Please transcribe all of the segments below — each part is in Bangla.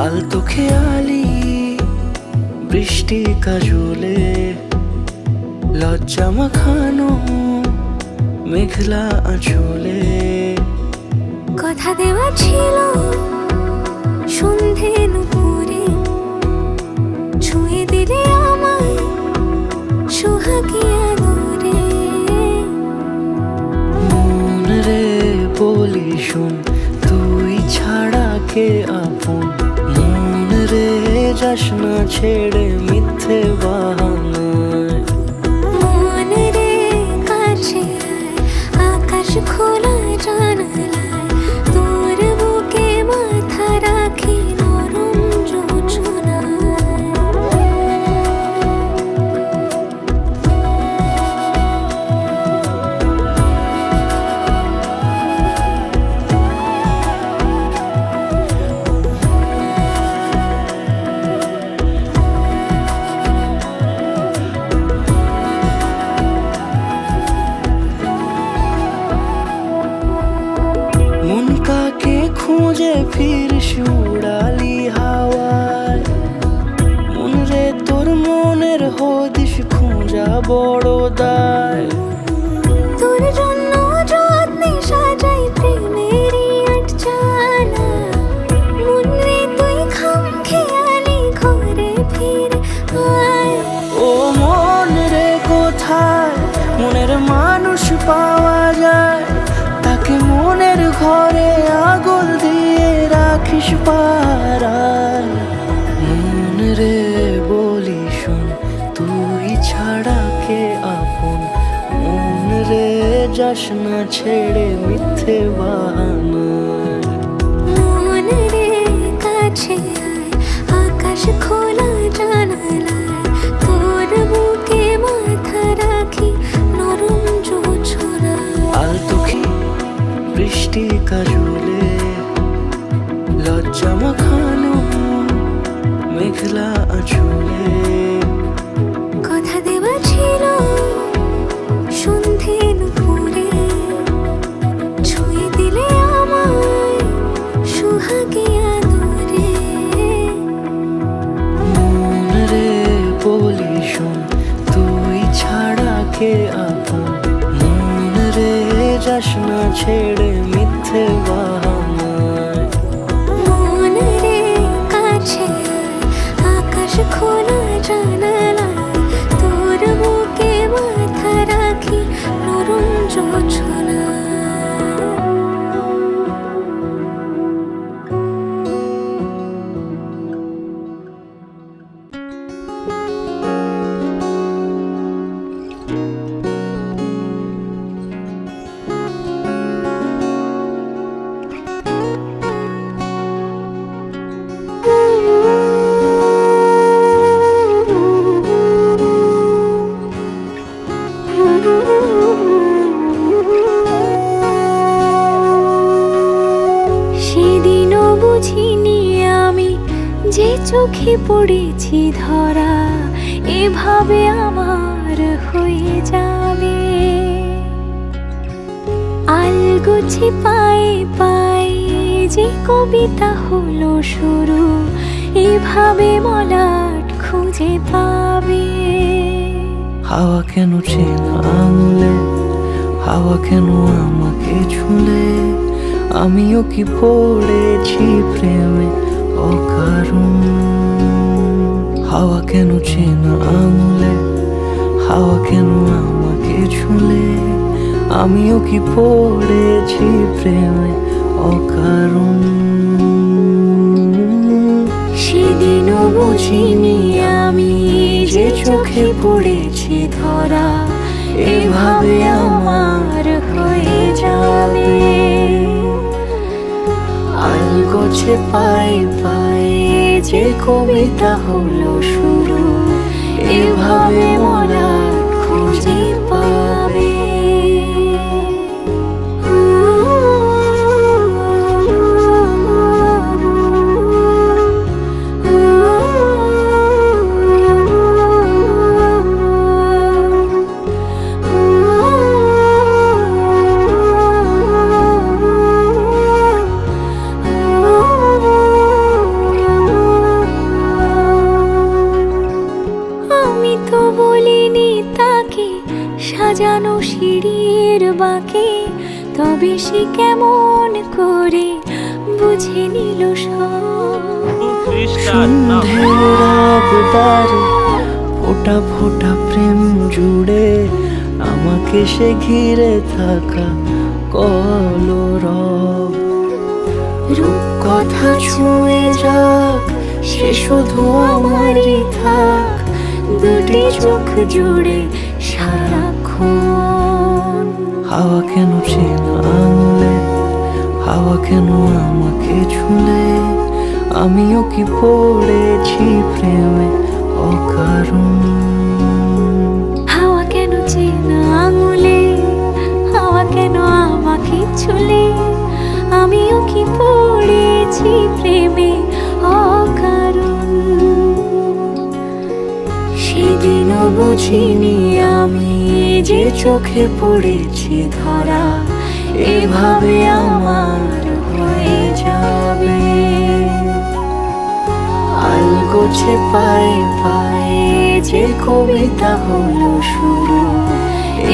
আলতো খেয়ালি বৃষ্টি কাজলে লজ্জা মাখানো মেঘলা আঁচলে কথা দেওয়া ছিল সন্ধে নুপুরে, ছুঁয়ে দিলে আমায় সোহাগী আদরে। মন রে বলি শোন, তুই ছাড়া কে আপন? মন রে যাস না ছেড়ে মিথ্যে বাহানায়। মন রে কাছে আয়, আকাশ খোলা জানালায়, তোর বুকে মাথা রাখি নরম জোছনায়। মন কাকে খুঁজে ফিরিস উড়ালি হাওয়ায়। মন রে তোর মনের হদিস খোঁজা বড় দায়। তোর জন্য যত্নে সাজাই প্রেমেরই আটচালা, মন রে তুই খামখেয়ালি ঘরে ফিরে আয়। ও মন রে কোথায় মনের মানুষ পাওয়া যায়? তাকে মনের ঘরে আগল দিয়ে রাখিস পাড়ায়। মন রে বলি শোন, তুই ছাড়া কে আপন? মন রে যাস না ছেড়ে মিথ্যে বাহানায়। মন রে কাছে আয়, আকাশ খোলা জানালায়, তোর বুকে মাথা রাখি নরম জোছনায়। আলতো বৃষ্টি কাজলে লজ্জা মাখানো মেঘলা আঁচলে কথা দেওয়া ছিল সন্ধে নুপুরে, ছুঁয়ে দিলে আমায় সোহাগী আদরে। মন রে বলি শোন, তুই ছাড়া কে আপন? মন রে যাস না ছেড়ে মিথ্যে বাহানায়। মন রে কাছে আয়, আকাশ খোলা জানালায়, তোর বুকে মাথা রাখি নরম জোছনায়। সেদিনও বুঝিনি আমি যে চোখে পড়েছি ধরা, এভাবে আমার হয়ে যাবে। আলগোছে পায়ে পায়ে যে কবিতা হলো শুরু, এভাবে মলাট খুঁজে পাবে। হাওয়া কেন চেনা আঙুলে, হাওয়া কেন আমাকে ছুলে? আমিও কি পড়েছি প্রেমে অকারণ? হাওয়া কেন চেনা আঙুলে, হাওয়া কেন আমাকে ছুলে? আমিও কি পড়েছি প্রেমে অকারণ? সেদিনও বুঝিনি আমি যে চোখে পড়েছি ধরা, এভাবে আমার হয়ে যাবে। আলগোছে পায়ে পায়ে যে কবিতা হলো শুরু, এভাবে মলাট খুঁজে পাবে। আমি তো বলিনি তাকে সাজানো সিঁড়ির বাঁকে, তবে সে কেমন করে বুঝে নিল সব। সন্ধ্যের আবদারে ফোটা ফোটা প্রেম জুড়ে আমাকে সে ঘিরে থাকা কলরব। রূপকথা ছুঁয়ে যাক, সে শুধু আমারই থাক, দুটি চোখ জুড়ে সারাক্ষণ। হাওয়া কেন চেনা আঙুলে, হাওয়া কেন আমাকে ছুলে, আমিও কি পড়েছি প্রেমে অকারণ। হাওয়া কেন চেনা আঙুলে, হাওয়া কেন আমাকে ছুলে, আমিও কি পড়েছি প্রেমে অকারণ। সেদিনও বুঝিনি আমি যে চোখে পড়েছি ধরা, এভাবে আমার হয়ে যাবে। আলগোছে পায়ে পায়ে যে কবিতা হলো শুরু,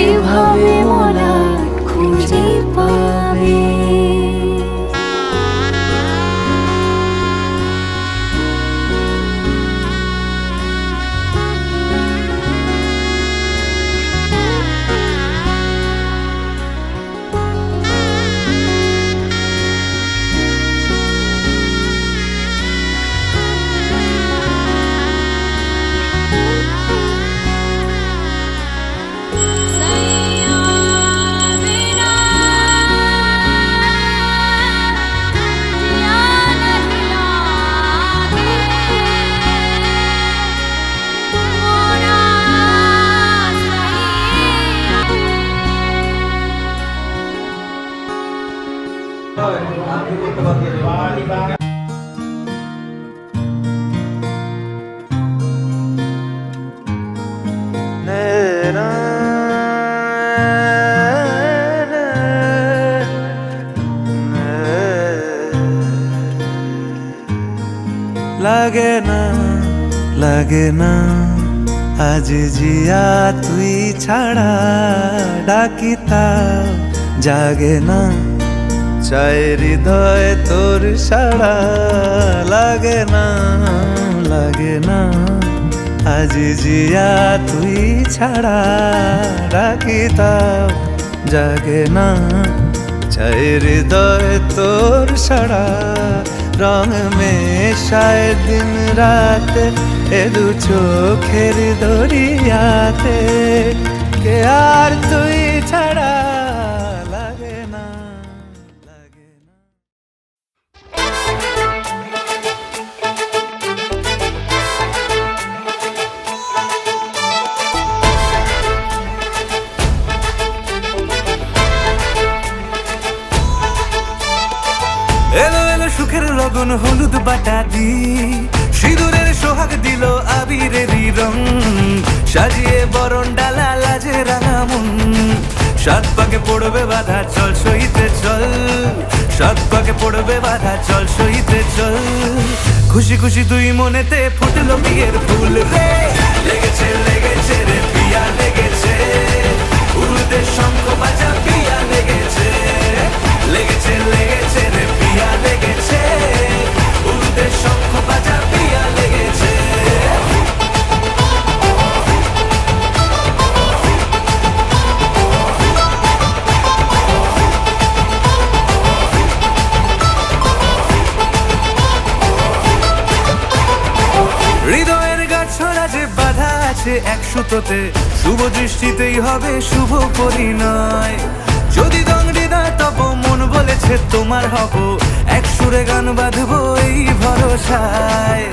এভাবে মলাট খুঁজে পাবে। লাগে না লাগে না আজ জিয়া তুই ছাড়া, ডাকিতা জাগে না চাই হৃদয় তোর সাড়া। লাগে না লাগে না আজ জিয়া তুই ছাড়া, ডাকিতা জাগে না চাই হৃদয় তোর সাড়া। রং মেশায় দিন রাত এ দু চোখের দরিয়াতে, কে আর তুই ছাড়া। লাগে না লাগে না। এলো এলো সুখের লগন হলুদ বাটা দি, সিঁদুরের সোহাগ দিল আবিরেরই রং, সাজিয়ে বরণ ডালা লাজে রাঙা মন। সাত পাকে পড়বে বাধা চল সইতে চল, সাত পাকে পড়বে বাধা চল সইতে চল। খুশি খুশি দুই মনেতে ফুটলো বিয়ের ফুল রে, লেগেছে লেগেছে রে পিয়া লেগেছে, উড়তে শঙ্খ বাজা পিয়া লেগেছে, লেগেছে লেগেছে রে পিয়া লেগেছে, উড়তে শঙ্খ বাজা পিয়া লেগেছে। হৃদয়ের গাছড়া যে বাধা আছে এক সুতোতে, শুভ দৃষ্টিতেই হবে শুভ পরিণয়। যদি দংড়ি হৃদয় তব মন বলেছে তোমার হব, এক সুরে গান বাঁধবো এই ভরসায়।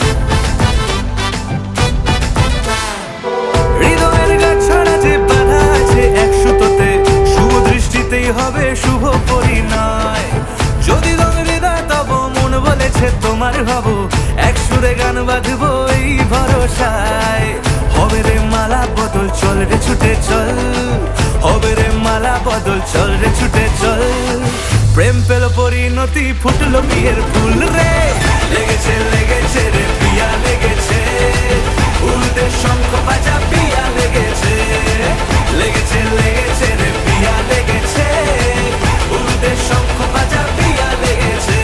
হৃদয়ের গাছড়া যে বাঁধা আছে এক সুতোতে, শুভ দৃষ্টিতেই হবে শুভ পরিণয়। যদি রঙ হৃদয় তব মন বলেছে তোমার হব, এক সুরে গান বাঁধবো এই ভরসায়। হবে রে মালা বদল চল রে ছুটে চল, হবে রে মালা বদল চল রে ছুটে চল। প্রেম পেল পরিণতি ফুটলো বিয়ের ফুল রে, লেগেছে লেগেছে রে পিয়া লেগেছে, উল্টে শঙ্খ বাজা পিয়া লেগেছে, লেগেছে লেগেছে রে পিয়া লেগেছে, উল্টে শঙ্খ বাজা পিয়া লেগেছে।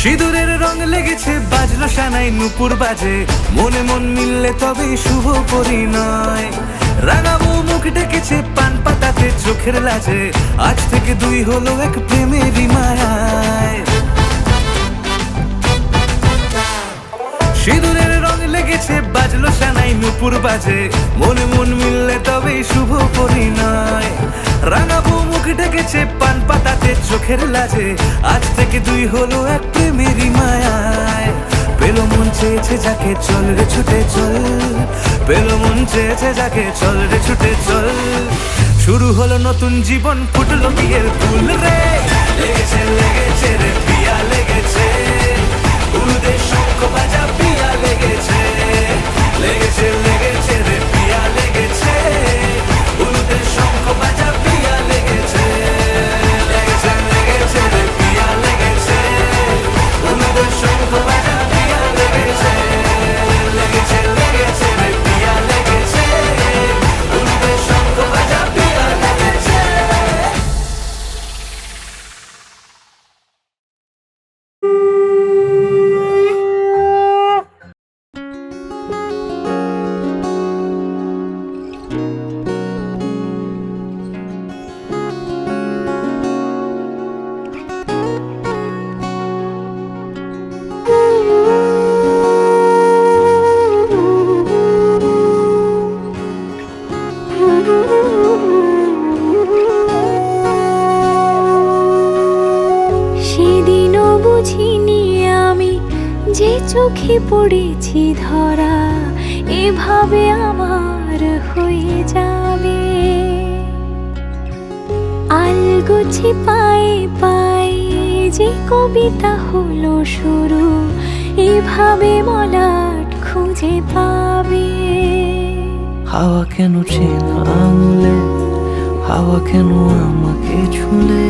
সিঁদুরের রং লেগেছে বাজলো সানাই নুপুর বাজে, মনে মন মিললে তবে শুভ পরিণয়। রাঙাবো মুখ ডেকেছে পান পাতাতে চোখের লাজে, আজ থেকে দুই হলো এক প্রেমেরই মায়ায়। সিঁদুরের রং লেগেছে বাজলো সানাই নুপুর বাজে, মনে মন মিললে তবে শুভ পরিণয়। রাঙাবো মুখ ডেকেছে পান পাতাতে চোখের লাজে, আজ থেকে দুই হলো এক প্রেমেরই মায়ায়। পেলো মন চেয়েছে যাকে চল রে ছুটে চল, পেলো মন চেয়েছে যাকে চল রে ছুটে চল। শুরু হলো নতুন জীবন ফুটলো বিয়ের ফুল রে, লেগেছে লেগেছে রে পিয়া লেগেছে, উল্টে শঙ্খ বাজা পিয়া লেগেছে, লেগেছে লেগেছে রে পিয়া লেগেছে, উল্টে শঙ্খ বাজা পিয়া লেগেছে, লেগেছে লেগেছে রে পিয়া লেগেছে, উল্টে শঙ্খ বাজা পিয়া লেগেছে, লেগেছে লেগেছে রে পিয়া লেগেছে, উল্টে শঙ্খ বাজা পিয়া লেগেছে। সেদিনও বুঝিনি আমি যে চোখে পড়েছি ধরা, এভাবে আমার হয়ে যাবে। আলগোছে পায়ে পায়ে যে কবিতা হলো শুরু, এভাবে মলাট খুঁজে পাবে। হাওয়া কেন চেনা আঙুলে, হাওয়া কেন আমাকে ছুলে,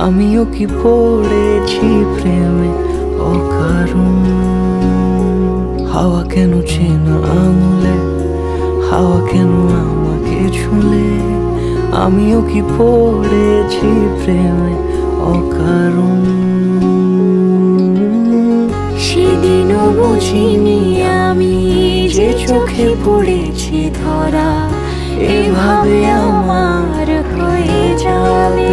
আমিও কি পড়েছি প্রেমে অকারণ। হাওয়া কেন চেনা আঙুলে, হাওয়া কেন আমাকে ছুলে, আমিও কি পড়েছি প্রেমে অকারণ। সেদিনও বুঝিনি আমি যে চোখে পড়েছি ধরা, এভাবে আমার হয়ে যাবে।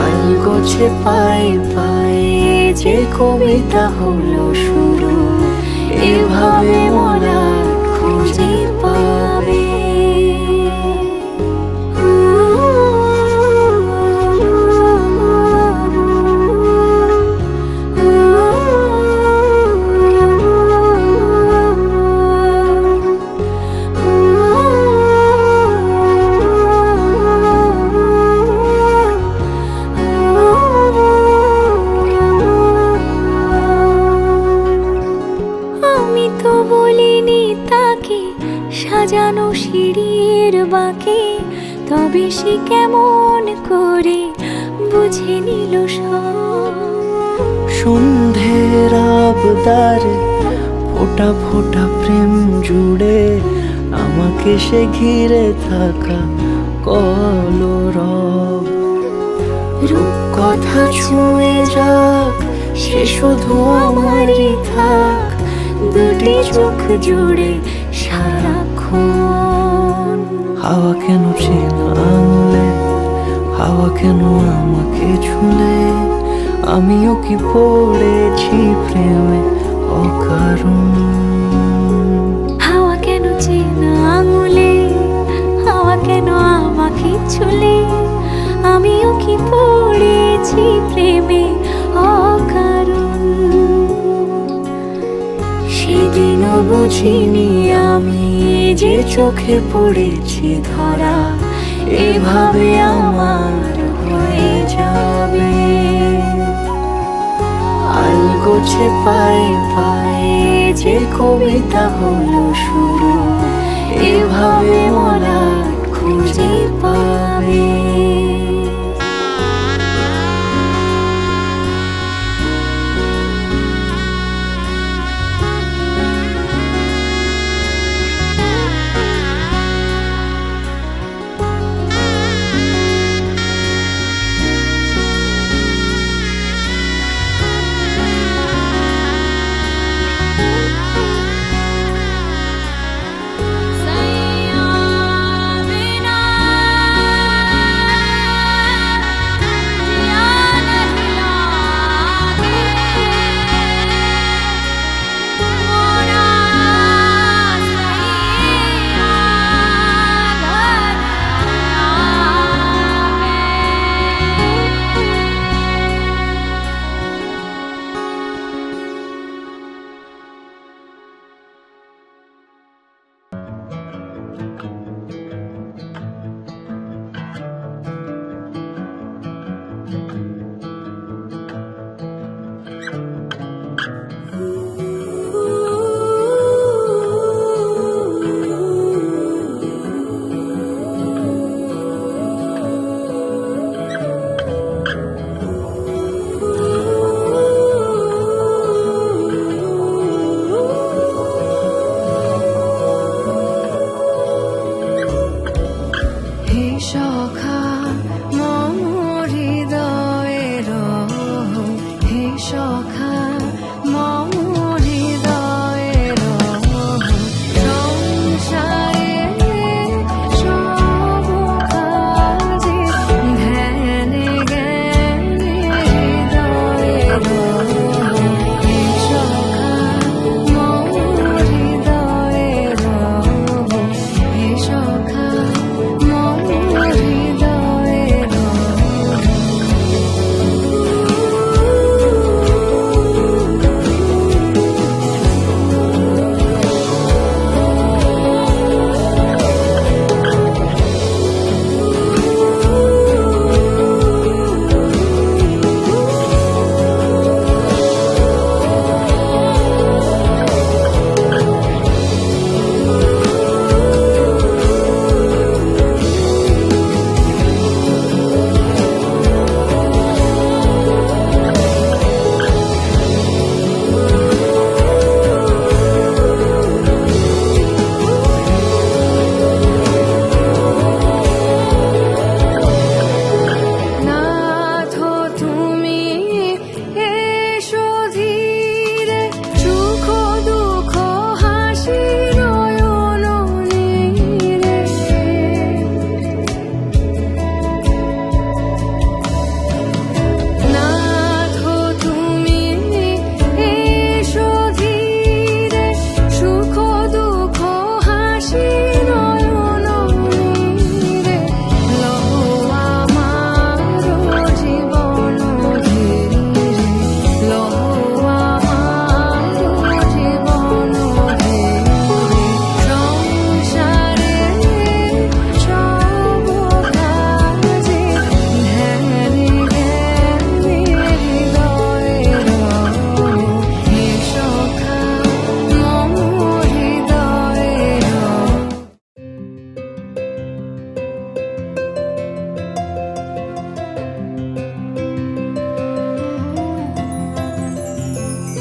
আলগোছে পায়ে পায়ে যে কবিতা হলো শুরু, এভাবে মরা খুঁজে পাবে। সাজানো সিঁড়ির বাঁকে, তবে সে কেমন করে বুঝে নিল সব। সন্ধ্যের আবদারে ফোটা ফোটা প্রেম জুড়ে, আমাকে সে ঘিরে থাকা কলরব। রূপকথা ছুঁয়ে যাক, সে শুধু আমারই থাক, দুটি চোখ জুড়ে সারাক্ষণ। হাওয়া কেন চেনা আঙুলে, হাওয়া কেন আমাকে ছুলে, আমিও কি পড়েছি প্রেমে অকারণ। হাওয়া কেন চেনা আঙুলে, হাওয়া কেন আমাকে ছুলে, আমিও কি পড়েছি প্রেমে অকারণ। সেদিনও বুঝিনি আমি যে চোখে পড়েছি ধরা, এভাবে আমার হয়ে যাবে। আলগোছে পায়ে পায়ে যে কবিতা হলো শুরু, এভাবে মলাট খুঁজে পাবে।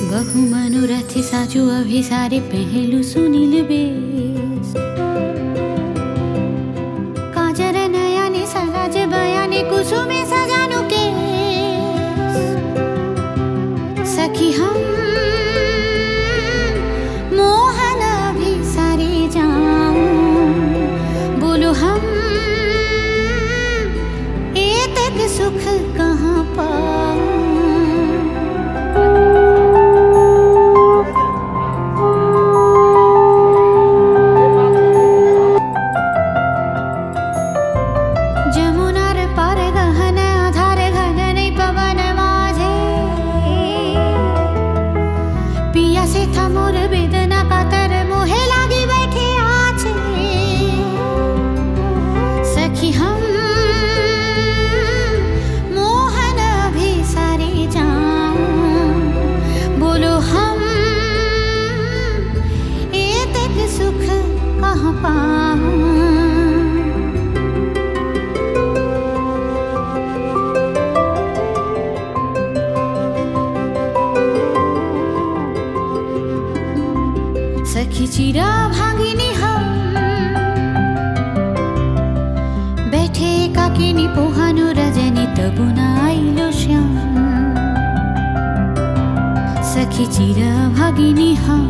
बहु मनोरथ साजू अभिसारे पहलू सुनील बेस काजर नयने सराज बयाने कुसुमे सजानु के পা सखी चिरा भागिनी हम बैठे काकिनी पोहानो रजनी तबु ना आइलो श्याम सखी चिरा भागिनी हम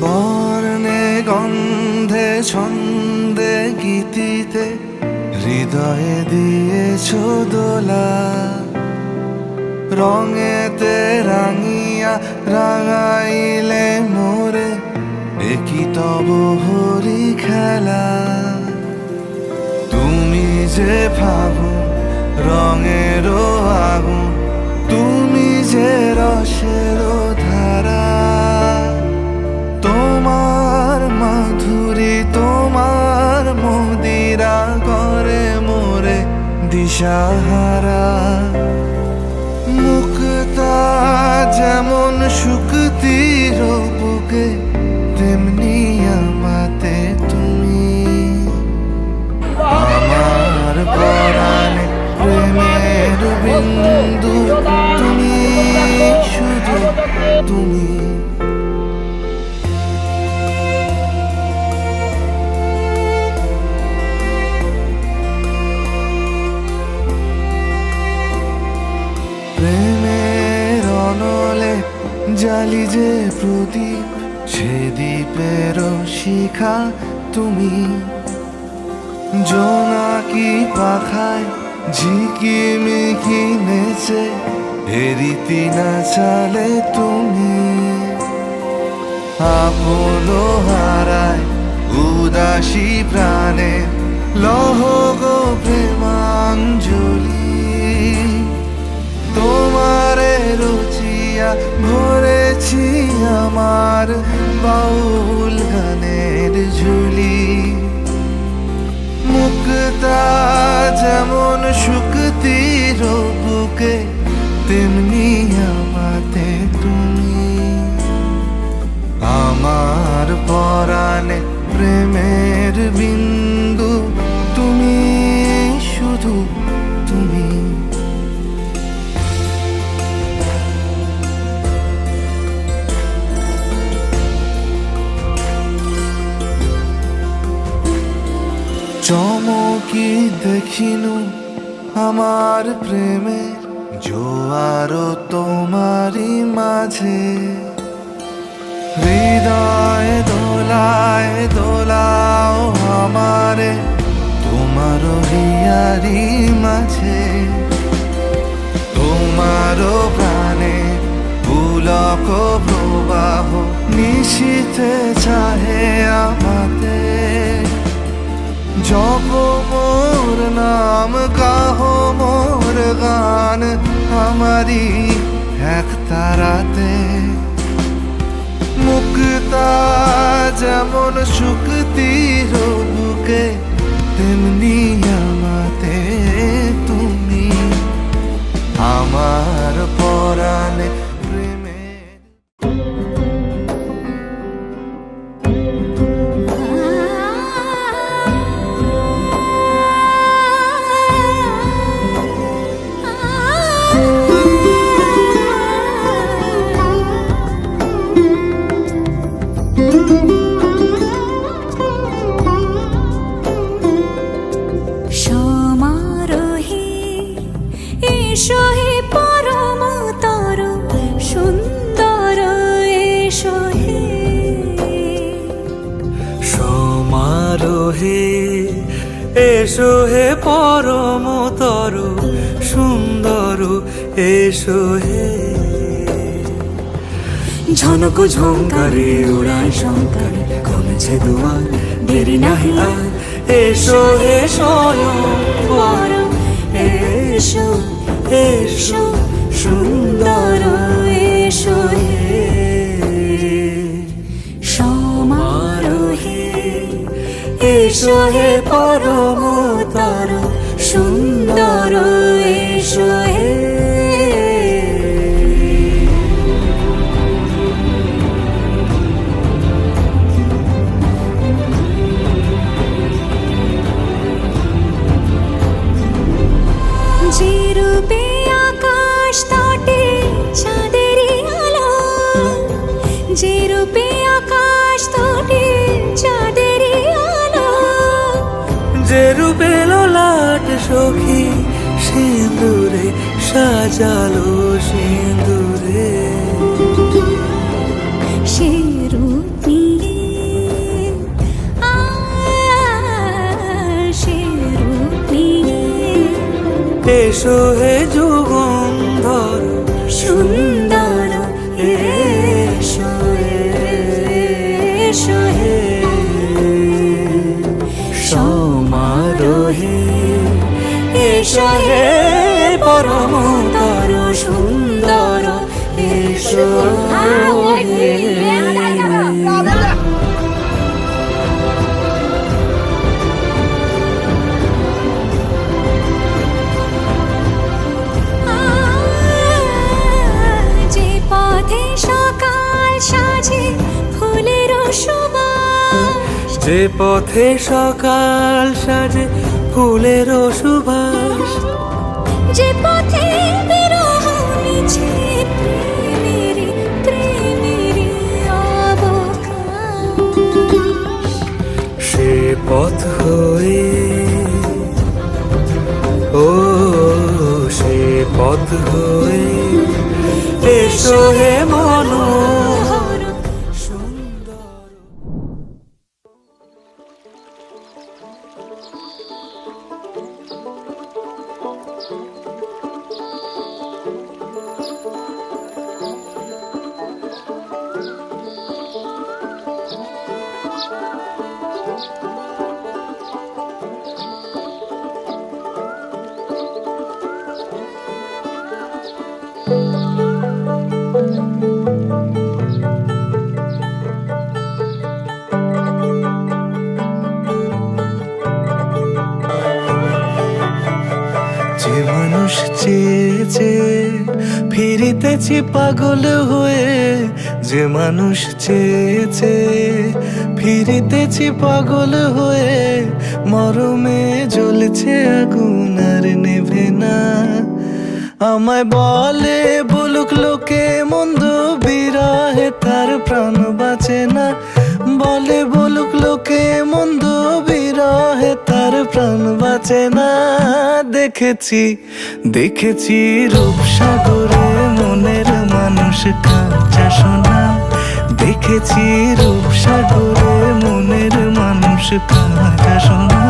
বর্ণে গন্ধে ছন্দে গীতিতে হৃদয়ে দিয়েছ দোলা, রঙেতে রাঙিয়া রাঙাইলে মোরে একই তব হরি খেলা। তুমি যে ফাগুন রঙেরও আগুন, তুমি যে রসেরও ধারা, তোমার মাধুরী তোমার মদিরা করে মোরে দিশাহারা। মুক্তা যেমন শুকতির বুকে, তেমনি আমাতে তুমি। আমার পরাণে প্রেমের বিন্দু তুমি, শুধু তুমি। প্রেমের অনলে জালি যে প্রদীপ, সে দ্বীপের শিখা তুমি। জোনাকি পাখায় ঝিকিমিকি নেচে হেরিতি না চালে তুমি। আপনো হারায় উদাসী প্রাণে লহ গো প্রেমাঞ্জলি। তোমারে রুচিয়া ভরেছি আমার বাউল গানের ঝুলি। মুক্তা যেমন শুকতির বুকে, তেমনি আমাতে তুমি। আমার পরাণে প্রেমের বিন্দু তুমি, শুধু তুমি। চমকি দেখিনু আমার প্রেমের জোয়ার তোমারই মাঝে। হৃদয় দোলায় দোলাও আমারে তোমার হিয়ারি মাঝে। তোমার প্রাণে পুলক প্রবাহ নিশীথে চাহে আমাতে। জপ মোর নাম গাহ মোর গান আমারি এক তারাতে। মুক্তা যেমন শুকতির বুকে, তেমনি আমাতে তুমি। আমার পরাণে প্রেমে সমারোহে এসো হে পরম তর সুন্দর, এসো হে। সমারোহে এসো হে পরম তর সুন্দর, এসো হে। ঝনক ঝঙ্কারে ওড়ায় শঙ্কারে, কমেছে দুয়ার দেরি নাহি আর। এসো হে স্বয়ং বর এসো এসো সুন্দর, এসো হে। সমারোহে এসো হে পরম তর সুন্দর, এসো হে। যে রূপে আকাশ তটে চাঁদেরই আলো, যে রূপে আকাশ তটে চাঁদেরই আলো। যে রূপে ললাট সখী সিঁদুরে সাজালো সিঁদুরে। সে রূপ নিয়ে সে রূপ নিয়ে এসো হে যুগন্ধর সুন্দর, এসো এসো হে। এসো হে পরমতর সুন্দর এসো হে। যে পথে সকাল সাজে ফুলের সুবাস, যে পথে সকাল সাজে ফুলের সুবাস, যে পথে বিরহ মিছে প্রেমেরই প্রেমেরই অবকাশ, সে পথ হয়ে ও সে পথ হয়ে এসো হে মনোহর সুন্দর। যে মানুষ চেয়েছে ফিরিতেছি পাগল হয়ে, যে মানুষ চেয়েছে ফিরিতেছি পাগল হয়ে, মরমে জ্বলছে আগুন আর নেভে না। আমায় বলে বলুক লোকে মন্দ বিরহে তার প্রাণ বাঁচে না, বলে বলুক লোকে মন্দ বিরহে তার প্রাণ বাঁচে না। দেখেছি দেখেছি রূপসাগরে মনের মানুষ কাঁচা সোনা, দেখেছি রূপসাগরে মনের মানুষ কাঁচা সোনা।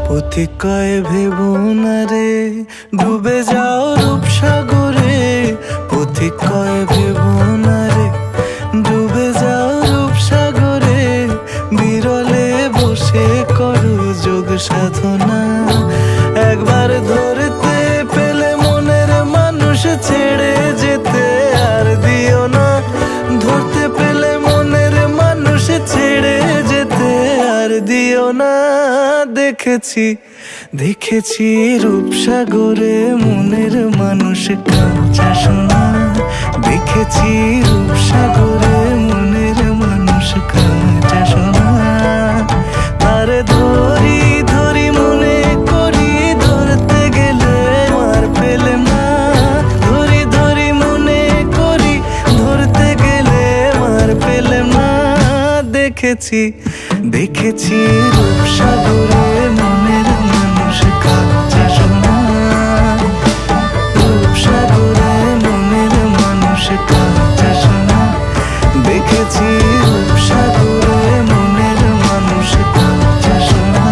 পথিক কয় ভেবো না রে ডুবে যাও রূপসাগরে, পথিক কয় ভেবো না রে ডুবে যাও রূপসাগরে, বিরলে বসে করো যোগ সাধনা। একবার ধরতে পেলে মনের মানুষ ছেড়ে যেতে আর দিও না, ধরতে পেলে মনের মানুষ ছেড়ে যেতে আর দিও না। দেখেছি দেখেছি রূপসাগরে মনের মানুষ কাঁচা সোনা, দেখেছি রূপসাগরে মনের মানুষ কাঁচা সোনা। আর ধরি ধরি মনে করি ধরতে গেলে আর পেলে না, ধরি ধরি মনে করি ধরতে গেলে আর পেলে না। দেখেছি দেখেছি রূপসাগরে মনের মানুষ কাঁচা সোনা, রূপসাগরে মনের মানুষ কাঁচা সোনা, দেখেছি রূপসাগরে মনের মানুষ কাঁচা সোনা।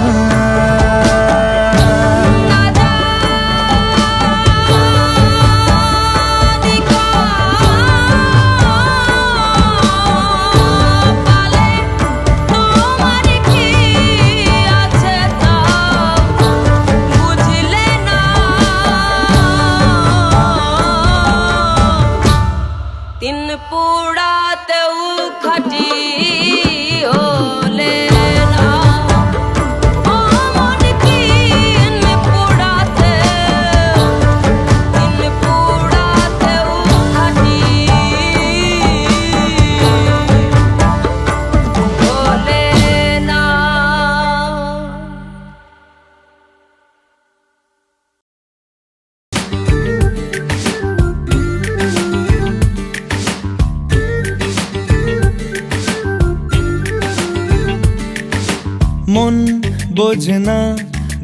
মন বোঝে না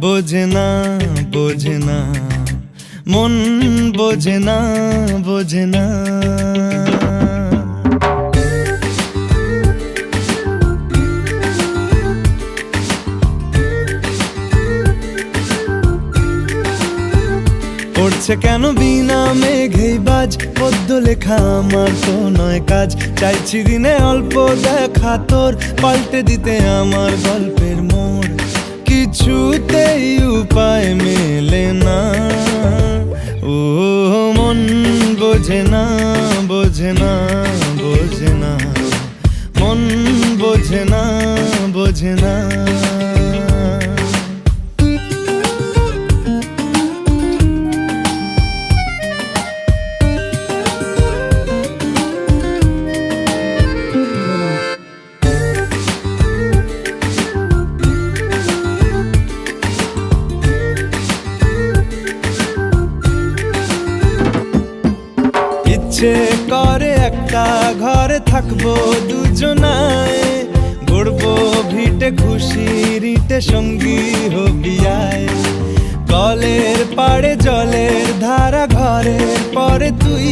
বোঝে না বোঝে না, মন বোঝে না বোঝে না। পড়ছে কেন বিনা মেঘেই বাজ, পদ্য লেখা আমার তো নয় কাজ। চাইছি দিনে অল্প দেখা তোর, পাল্টে দিতে আমার গল্পের মোড়। কিছুতেই উপায় মেলে না, ও মন বোঝে না, বোঝে না, বোঝে না, মন বোঝে না, বোঝে না। ইচ্ছে করে একটা ঘরে থাকবো দুজনায়, গড়বো ভিটে খুশির ইটে সঙ্গী হবি আয়। কলের পাড়ে জলের ধারা, ঘরের পরে তুই,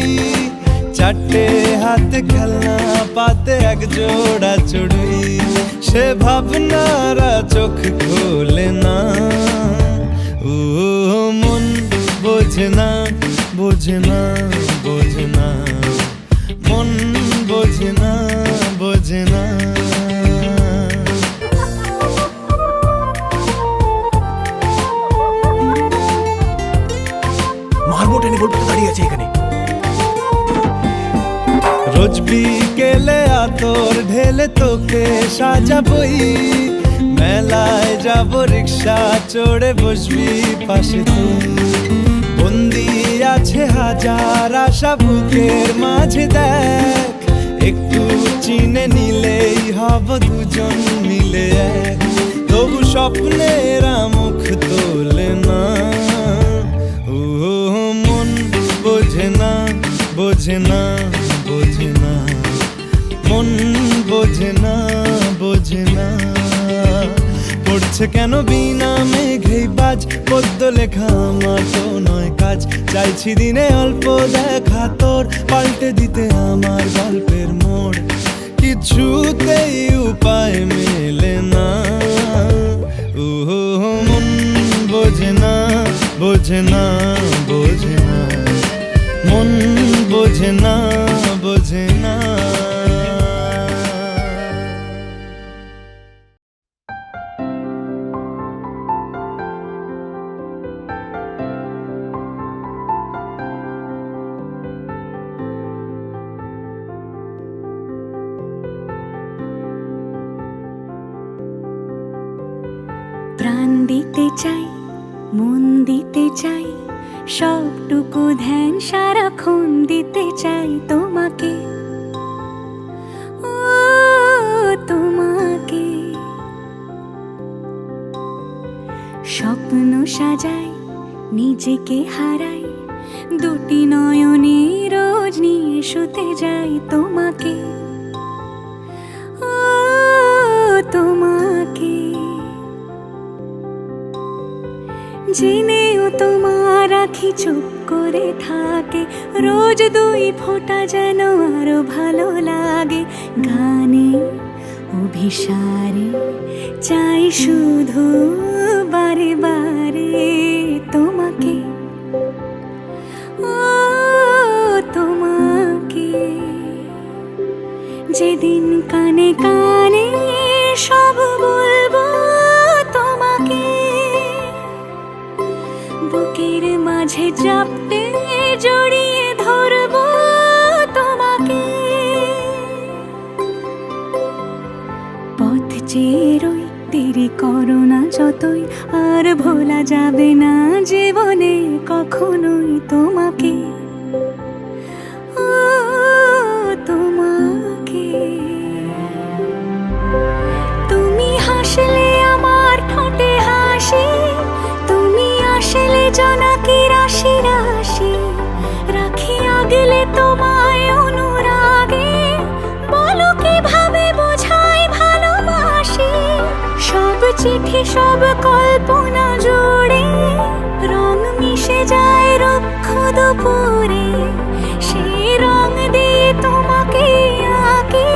চারটে হাতে খেলনা পাতে এক জোড়া চড়ুই। সে ভাবনারা চোখ খোলে না, ও মন বোঝে না, বোঝে না, বোঝে না, মন বোঝে না, বোঝে না। মারবো টেনে বলবো তো দাঁড়িয়ে আছে এখানে। রোজ বিকেলে আতর ঢেলে তোকে সাজাবই, মেলায় যাব রিক্সা চড়ে বসবি পাশে তুই। বন্দি আছে হাজার আশা বুকের মাঝে, দেখ একটু চিনে নিলেই হব দুজন মিলে এক। তবু স্বপ্নেরা মুখ তোলে না, ও মন বোঝে না, বোঝে না, বোঝে না, মন বোঝে না, বোঝে না। পড়ছে কেন বিনা মেঘেই বাজ, পদ্য লেখা আমার তো নয় কাজ। চাইছি দিনে অল্প দেখা তোর, পাল্টে দিতে আমার গল্পের মোড়। কিছুতেই উপায় মেলে না, ও মন বোঝে না, বোঝে না, বোঝে না, মন বোঝে না, বোঝে না। প্রাণ দিতে চাই, মন দিতে চাই, সবটুকু ধ্যান সারাক্ষণ দিতে চাই তোমাকে, ও তোমাকে। স্বপ্ন সাজাই, নিজেকে হারাই, দুটি নয়নে রোজ নিয়ে শুতে যাই তোমাকে, ও তোমাকে। জেনেও তোমার আখি চুপ করে থাকে, রোজ দুই ফোঁটা যেন আরো ভালো লাগে। গানে অভিসারে চাই শুধু বারে বারে তোমাকে, ও তোমাকে। যেদিন কানে কানে সব বলবো তোমাকে, বুকের মাঝে চাপতে জড়িয়ে ধরবো তোমাকে। পথ চেয়ে রই, দেরি করো না যতই, আর ভোলা যাবে না জীবনে কখনোই তোমাকে, ও তোমাকে। তুমি হাসলে আমার ঠোঁটে হাসি, তুমি আসলে জোনাকি রাশি রাশি। রাখি আগলে তোমায় অনুরাগে, বলো কিভাবে বোঝাই ভালোবাসি। সব চিঠি সব কল্পনা জুড়ে রং মিশে যায় রুক্ষ দুপুরে, সেই রং দিয়ে তোমাকে আঁকি,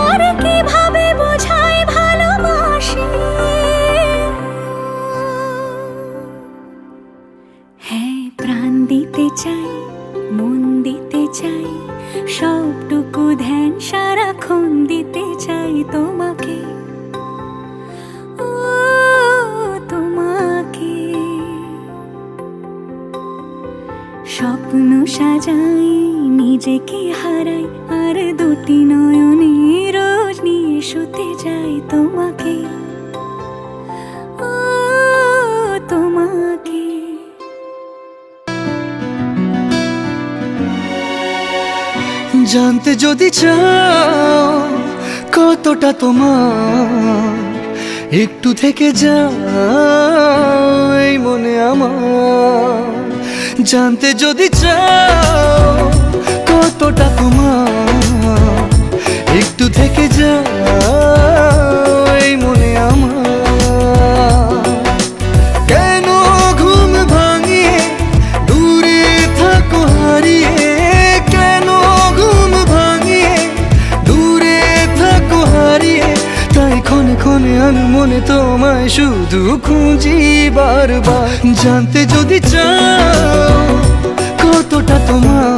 আর কিভাবে বোঝাই ভালোবাসি। হ্যাঁ প্রাণ সাজাই, নিজেকে হারাই, আর দুটি নয়নে রোজ নিয়ে শুতে যাই তোমাকে, ও তোমাকে। জানতে যদি চাও কতটা তোমার, একটু থেকে যাই মনে আমার। জানতে যদি চাও কতটা তোমার, একটু থেকে যাই মনে আমার। কেন ঘুম ভাঙিয়ে দূরে থাকো হারিয়ে, কেন ঘুম ভাঙিয়ে দূরে থাকো হারিয়ে, তাই ক্ষণে ক্ষণে আমি মনে তোমায় শুধু খুঁজি বারবার। জানতে যদি চাও কতটা তোমার,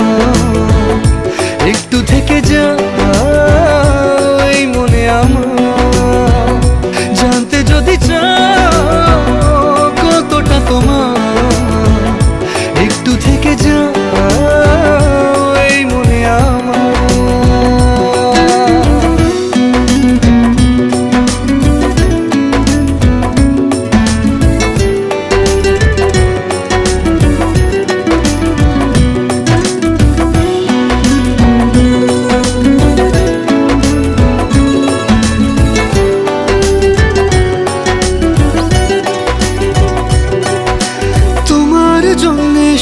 একটু থেকে যাই মনে আমার। জানতে যদি চাও কতটা তোমার, একটু থেকে যাই মনে আমার।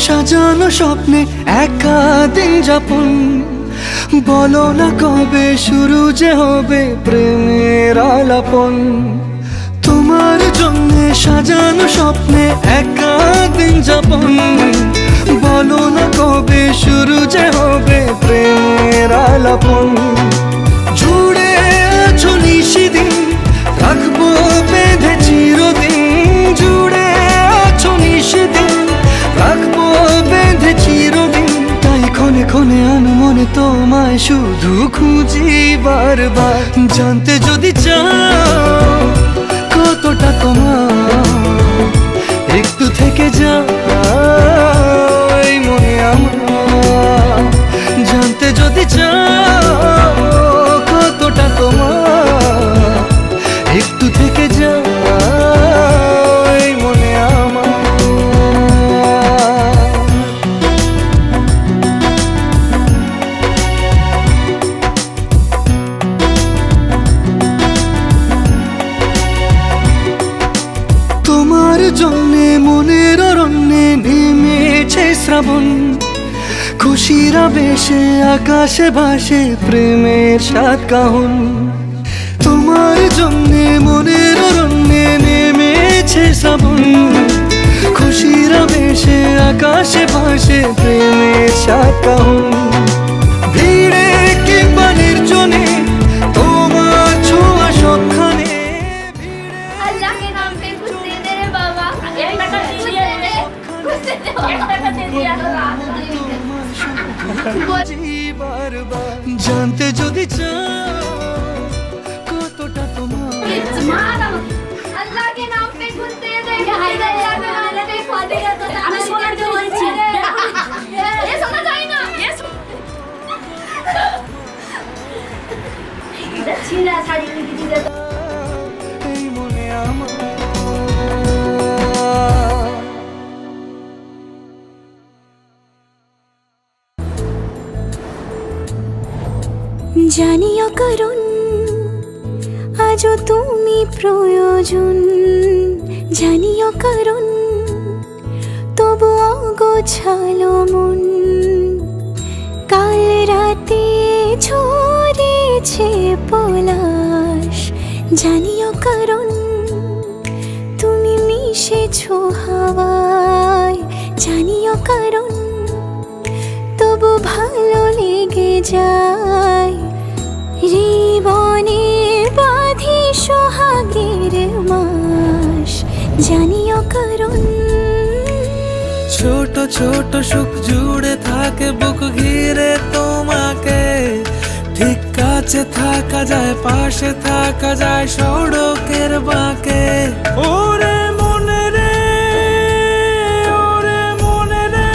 সাজানো স্বপ্নে একা দিন যাপন, বলো না কবে শুরু যে হবে প্রেমের আলাপন। তোমার জন্য সাজানো স্বপ্নে একা দিন যাপন, বলো না কবে শুরু যে হবে প্রেমের আলাপন। জুড়ে আছো নিশিদিন, রাখবো বেঁধে চিরদিন। জুড়ে আছো নিশিদিন, রাখবো বেঁধে চিরদিন, তাই ক্ষণে ক্ষণে আনমনে তোমায় শুধু খুঁজি বারবার। জানতে যদি চাও কতটা তোমার, একটু থেকে যাই মনে আমার। জানতে যদি চাও কতটা তোমার, একটু থেকে যাই মনে আমার। তোমার জন্যে মনের অরণ্যে নেমেছে শ্রাবণ, খুশির আবেশে আকাশে ভাসে প্রেমের সাত কাহন। তোমার জন্যে মনের অরণ্যে নেমেছে শ্রাবণ, খুশির আবেশে আকাশে ভাসে প্রেমের সাত কাহন। ভিড়ে কিংবা নির্জনে তোমার ছোঁয়া সবখানে। अल्लाह के नाम पे कुछ दे दे रे बाबा, एक टका दे दिया रे, कुछ दे दे, एक टका दे दिया বারবার। জানতে যদি চাও কতটা তোমার, अल्लाह के नाम पे कुछ दे दे, अल्लाह के नाम पे कुछ दे दे। আমি শোনার জন্য বলছি, ये শোনা যায় না, ये ছিলা শাড়ি কিনে দিতে তো। এই মনে আমার। জানিও কারণ আজও তুমি প্রয়োজন, জানিও কারণ তবু অগোছালো মন। কাল রাতে ঝরেছে পলাশ, জানিও কারণ তুমি মিশেছো হাওয়ায়। জানিও কারণ তবু ভালো লেগে যায়, জীবনে বাঁধি সোহাগের মাস। জানিও কারণ ছোট ছোট সুখ জুড়ে থাকে বুক ঘিরে তোমাকে, ঠিক কাছে থাকা যায়, পাশে থাকা যায় সড়কের বাঁকে। ওরে মনে রে, ওরে মনে রে,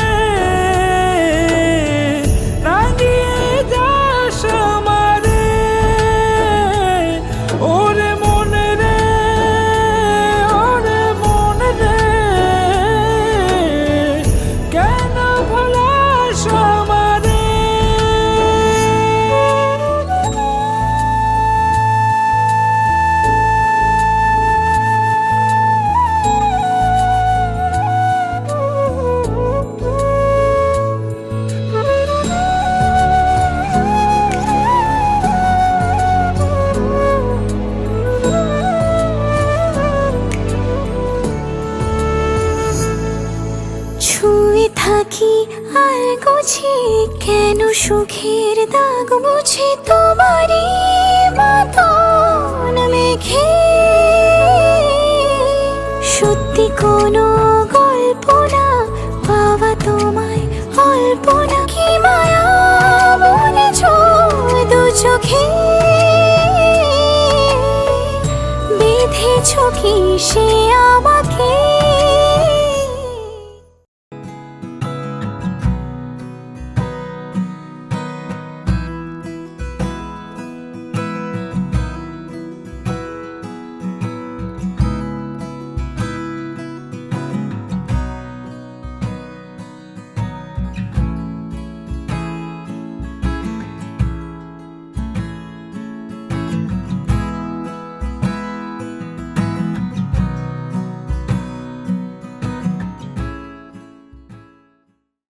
কি আলগোছে কেন সুখের দাগ মুছে তোমারই মতন মেঘে সত্যি কোনো গল্প না পাওয়া তোমায় অল্প না কি মায়া বলেছ দু চোখে বেঁধেছ কি সে আমার